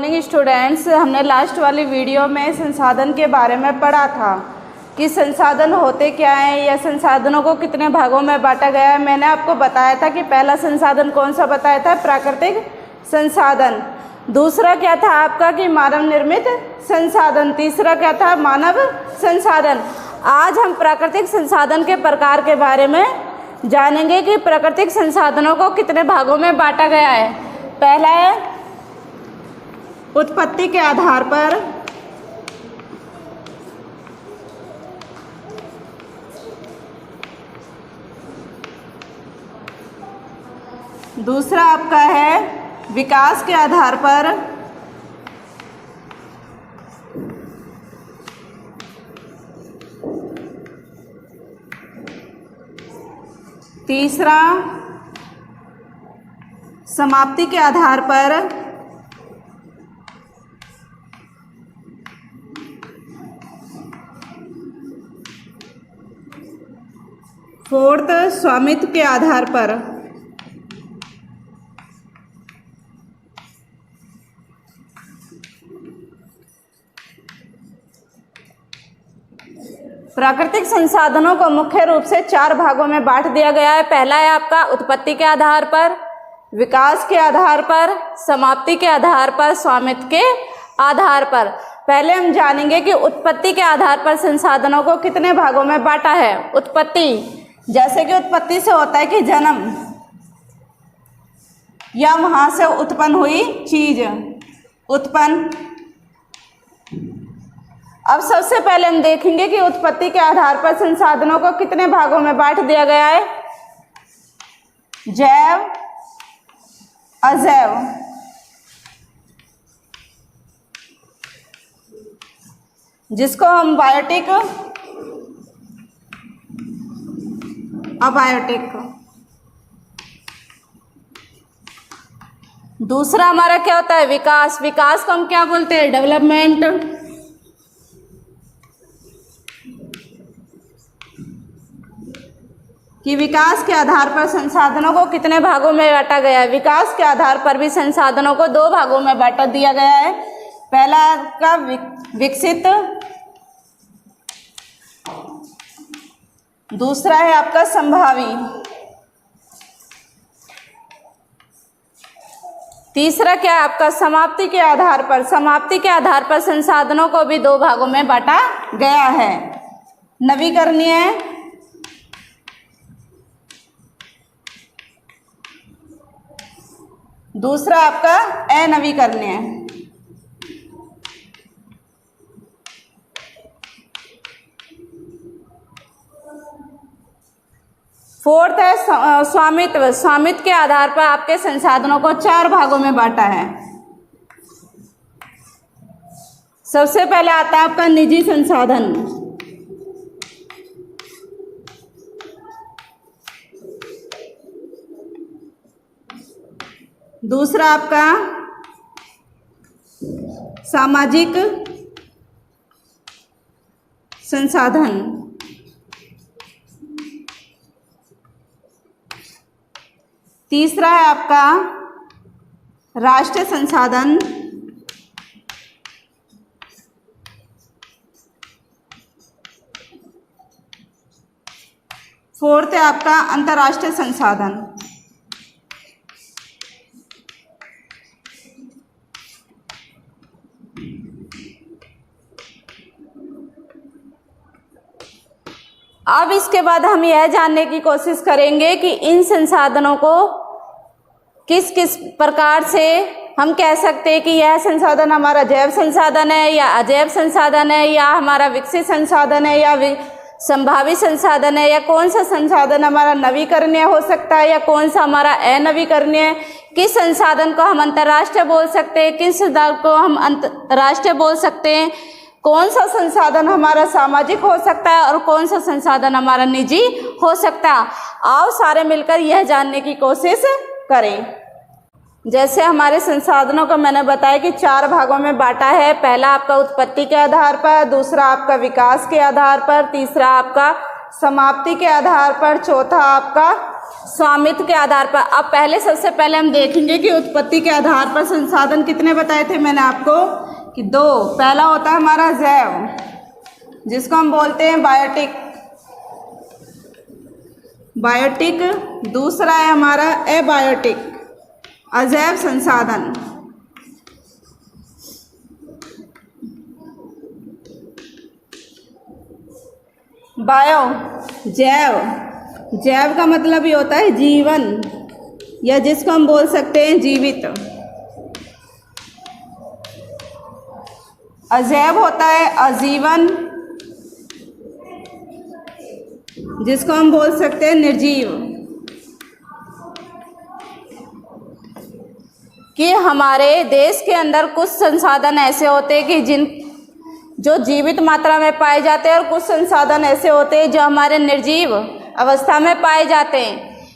Morning students. हमने last वाली video में संसाधन के बारे में पढ़ा था कि संसाधन होते क्या हैं या संसाधनों को कितने भागों में बांटा गया है। मैंने आपको बताया था कि पहला संसाधन कौन सा बताया था, प्राकृतिक संसाधन। दूसरा क्या था आपका कि मानव निर्मित संसाधन। तीसरा क्या था, मानव संसाधन। आज हम प्राकृतिक संसाधन के प्रकार के बारे में जानेंगे कि प्राकृतिक संसाधनों को कितने भागों में बांटा गया है। पहला है उत्पत्ति के आधार पर, दूसरा आपका है विकास के आधार पर, तीसरा समाप्ति के आधार पर, फोर्थ स्वामित्व के आधार पर। प्राकृतिक संसाधनों को मुख्य रूप से 4 भागों में बांट दिया गया है। पहला है आपका उत्पत्ति के आधार पर, विकास के आधार पर, समाप्ति के आधार पर, स्वामित्व के आधार पर। पहले हम जानेंगे कि उत्पत्ति के आधार पर संसाधनों को कितने भागों में बांटा है। उत्पत्ति, जैसे कि उत्पत्ति से होता है कि जन्म या वहां से उत्पन्न हुई चीज, उत्पन्न। अब सबसे पहले हम देखेंगे कि उत्पत्ति के आधार पर संसाधनों को कितने भागों में बांट दिया गया है। जैव, अजैव। जिसको हम बायोटिक, अबायोटिक। दूसरा हमारा क्या होता है, विकास। विकास को हम क्या बोलते हैं, डेवलपमेंट। कि विकास के आधार पर संसाधनों को कितने भागों में बांटा गया है। विकास के आधार पर भी संसाधनों को 2 भागों में बांट दिया गया है। पहला का विकसित, दूसरा है आपका संभावी, तीसरा क्या है आपका समाप्ति के आधार पर। समाप्ति के आधार पर संसाधनों को भी 2 भागों में बांटा गया है, नवीकरणीय, दूसरा आपका अनवीकरणीय। फोर्थ है स्वामित्व। स्वामित्व के आधार पर आपके संसाधनों को 4 भागों में बांटा है। सबसे पहले आता है आपका निजी संसाधन। दूसरा आपका सामाजिक संसाधन। तीसरा है आपका राष्ट्रीय संसाधन। फोर्थ है आपका अंतर्राष्ट्रीय संसाधन। अब इसके बाद हम यह जानने की कोशिश करेंगे कि इन संसाधनों को किस किस प्रकार से हम कह सकते हैं कि यह संसाधन हमारा जैव संसाधन है या अजैव संसाधन है, या हमारा विकसित संसाधन है या संभावित संसाधन है, या कौन सा संसाधन हमारा नवीकरणीय हो सकता है या कौन सा हमारा अनवीकरणीय है। किस संसाधन को हम अंतर्राष्ट्रीय बोल सकते हैं, किस संसाधन को हम अंतर्राष्ट्रीय बोल सकते हैं, कौन सा संसाधन हमारा सामाजिक हो सकता है और कौन सा संसाधन हमारा निजी हो सकता है। आओ सारे मिलकर यह जानने की कोशिश करें। जैसे हमारे संसाधनों को मैंने बताया कि 4 भागों में बांटा है। पहला आपका उत्पत्ति के आधार पर, दूसरा आपका विकास के आधार पर, तीसरा आपका समाप्ति के आधार पर, चौथा आपका स्वामित्व के आधार पर। अब पहले सबसे पहले हम देखेंगे कि उत्पत्ति के आधार पर संसाधन कितने बताए थे मैंने आपको कि 2। पहला होता है हमारा जैव, जिसको हम बोलते हैं बायोटिक। दूसरा है हमारा एबायोटिक, अजैव संसाधन। बायो जैव का मतलब ये होता है जीवन, या जिसको हम बोल सकते हैं जीवित। अजैव होता है अजीवन, जिसको हम बोल सकते हैं निर्जीव। कि हमारे देश के अंदर कुछ संसाधन ऐसे होते हैं कि जो जीवित मात्रा में पाए जाते हैं, और कुछ संसाधन ऐसे होते हैं जो हमारे निर्जीव अवस्था में पाए जाते हैं।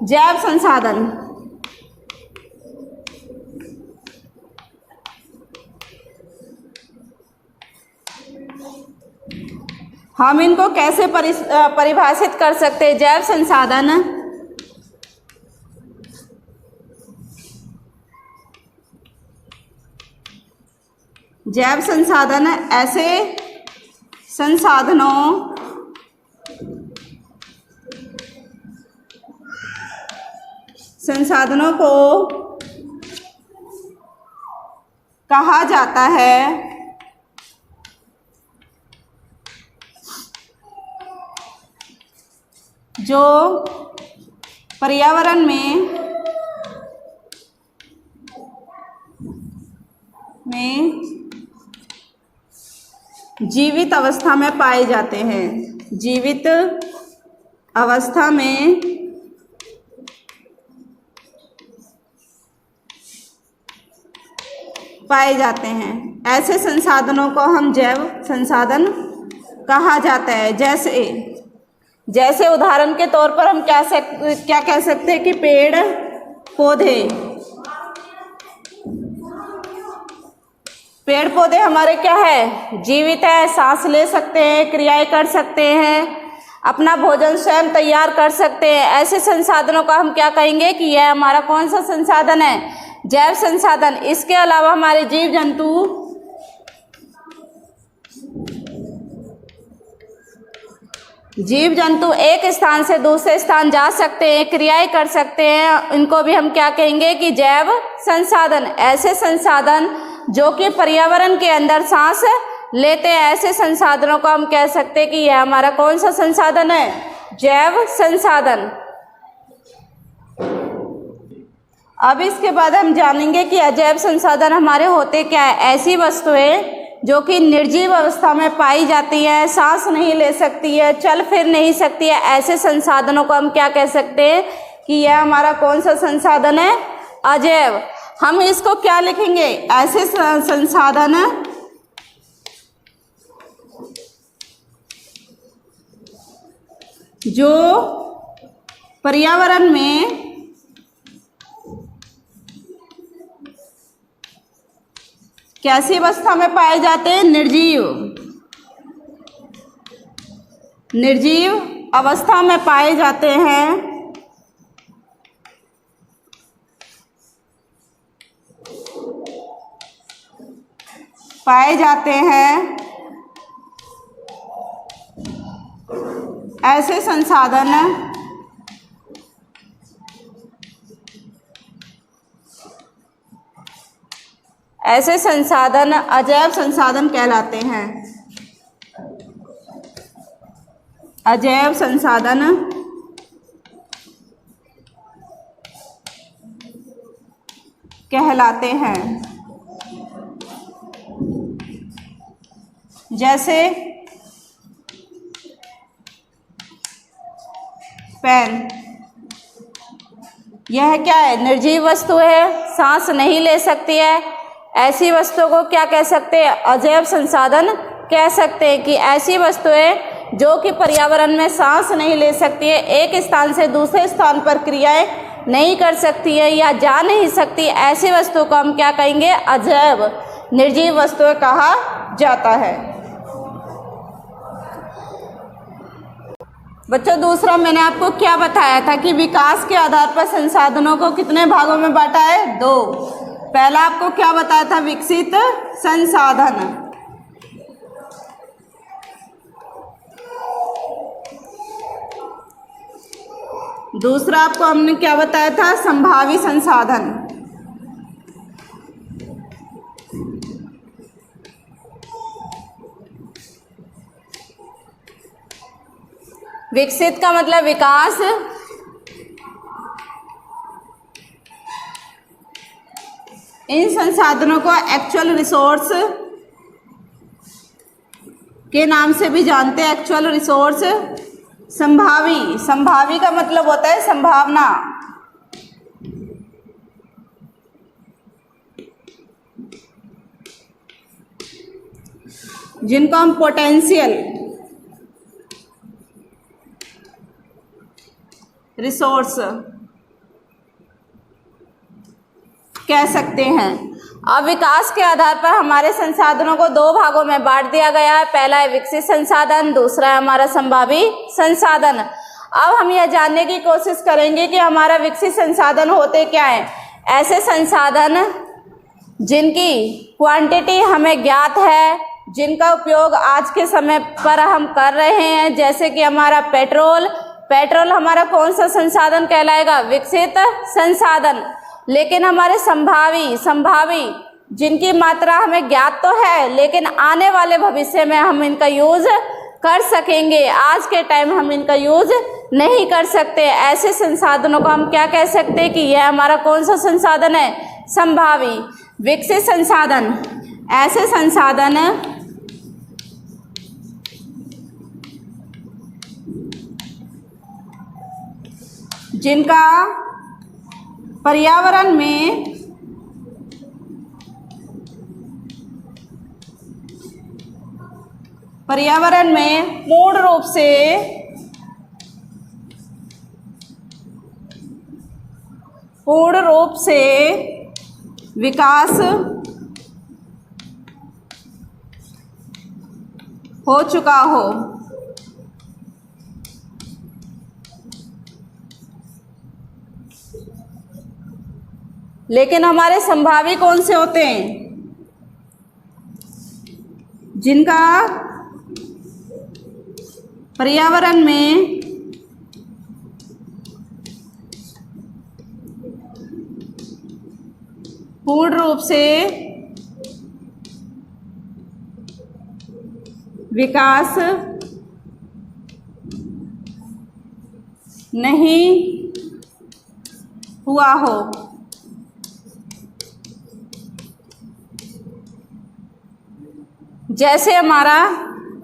जैव संसाधन हम इनको कैसे परिभाषित कर सकते हैं? जैव संसाधन ऐसे संसाधनों को कहा जाता है जो पर्यावरण में जीवित अवस्था में पाए जाते हैं। जीवित अवस्था में पाए जाते हैं, ऐसे संसाधनों को हम जैव संसाधन कहा जाता है। जैसे उदाहरण के तौर पर हम क्या कह सकते हैं कि पेड़ पौधे हमारे क्या है? जीवित है, सांस ले सकते हैं, क्रियाएं कर सकते हैं, अपना भोजन स्वयं तैयार कर सकते हैं। ऐसे संसाधनों का हम क्या कहेंगे कि यह हमारा कौन सा संसाधन है? जैव संसाधन। इसके अलावा हमारे जीव जंतु एक स्थान से दूसरे स्थान जा सकते हैं, क्रियाएं कर सकते हैं, इनको भी हम क्या कहेंगे कि जैव संसाधन। ऐसे संसाधन जो कि पर्यावरण के अंदर सांस लेते हैं, ऐसे संसाधनों को हम कह सकते हैं कि यह हमारा कौन सा संसाधन है? जैव संसाधन। अब इसके बाद हम जानेंगे कि अजैव संसाधन हमारे होते क्या है। ऐसी वस्तुएं जो कि निर्जीव अवस्था में पाई जाती है, सांस नहीं ले सकती है, चल फिर नहीं सकती है, ऐसे संसाधनों को हम क्या कह सकते हैं कि यह हमारा कौन सा संसाधन है? अजैव। हम इसको क्या लिखेंगे? ऐसे संसाधन जो पर्यावरण में कैसी अवस्था में पाए जाते हैं? निर्जीव अवस्था में पाए जाते हैं। ऐसे संसाधन अजैव संसाधन कहलाते हैं। अजैव संसाधन कहलाते हैं। जैसे पेन, यह क्या है? निर्जीव वस्तु है, सांस नहीं ले सकती है। ऐसी वस्तु को क्या कह सकते हैं? अजैव संसाधन कह सकते हैं। कि ऐसी वस्तुएं जो कि पर्यावरण में सांस नहीं ले सकती है, एक स्थान से दूसरे स्थान पर क्रियाएं नहीं कर सकती है या जा नहीं सकती, ऐसी वस्तु को हम क्या कहेंगे? अजैव निर्जीव वस्तुएं कहा जाता है। बच्चों दूसरा मैंने आपको क्या बताया था कि विकास के आधार पर संसाधनों को कितने भागों में बांटा है? 2। पहला आपको क्या बताया था? विकसित संसाधन। दूसरा आपको हमने क्या बताया था? संभावी संसाधन। विकसित का मतलब विकास, इन संसाधनों को एक्चुअल रिसोर्स के नाम से भी जानते हैं, एक्चुअल रिसोर्स। संभावी, संभावी का मतलब होता है संभावना। जिनको हम पोटेंशियल रिसोर्स कह सकते हैं। अब विकास के आधार पर हमारे संसाधनों को 2 भागों में बांट दिया गया है। पहला है विकसित संसाधन, दूसरा है हमारा संभावी संसाधन। अब हम यह जानने की कोशिश करेंगे कि हमारा विकसित संसाधन होते क्या हैं। ऐसे संसाधन जिनकी क्वांटिटी हमें ज्ञात है, जिनका उपयोग आज के समय पर हम कर रहे हैं, जैसे कि हमारा पेट्रोल। पेट्रोल हमारा कौन सा संसाधन कहलाएगा? विकसित संसाधन। लेकिन हमारे संभावी जिनकी मात्रा हमें ज्ञात तो है, लेकिन आने वाले भविष्य में हम इनका यूज कर सकेंगे, आज के टाइम हम इनका यूज नहीं कर सकते। ऐसे संसाधनों को हम क्या कह सकते हैं कि यह हमारा कौन सा संसाधन है? संभावी। विकसित संसाधन ऐसे संसाधन जिनका पर्यावरण में पूर्ण रूप से विकास हो चुका हो। लेकिन हमारे संभावी कौन से होते हैं? जिनका पर्यावरण में पूर्ण रूप से विकास नहीं हुआ हो। जैसे हमारा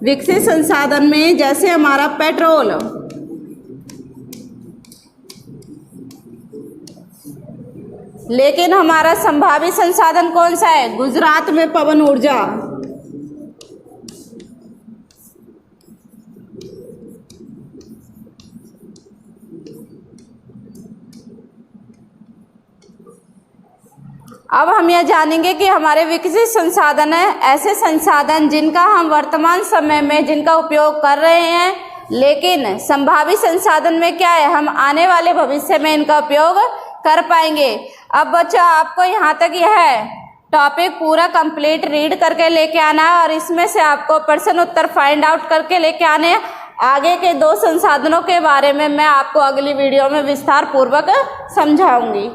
विकसित संसाधन में जैसे हमारा पेट्रोल, लेकिन हमारा संभावी संसाधन कौन सा है? गुजरात में पवन ऊर्जा। अब हम यह जानेंगे कि हमारे विकसित संसाधन है ऐसे संसाधन जिनका हम वर्तमान समय में जिनका उपयोग कर रहे हैं, लेकिन संभावी संसाधन में क्या है? हम आने वाले भविष्य में इनका उपयोग कर पाएंगे। अब बच्चों आपको यहाँ तक यह टॉपिक पूरा कंप्लीट रीड करके लेके आना है और इसमें से आपको प्रश्न उत्तर फाइंड आउट करके लेके आने हैं। आगे के 2 संसाधनों के बारे में मैं आपको अगली वीडियो में विस्तार पूर्वक समझाऊंगी।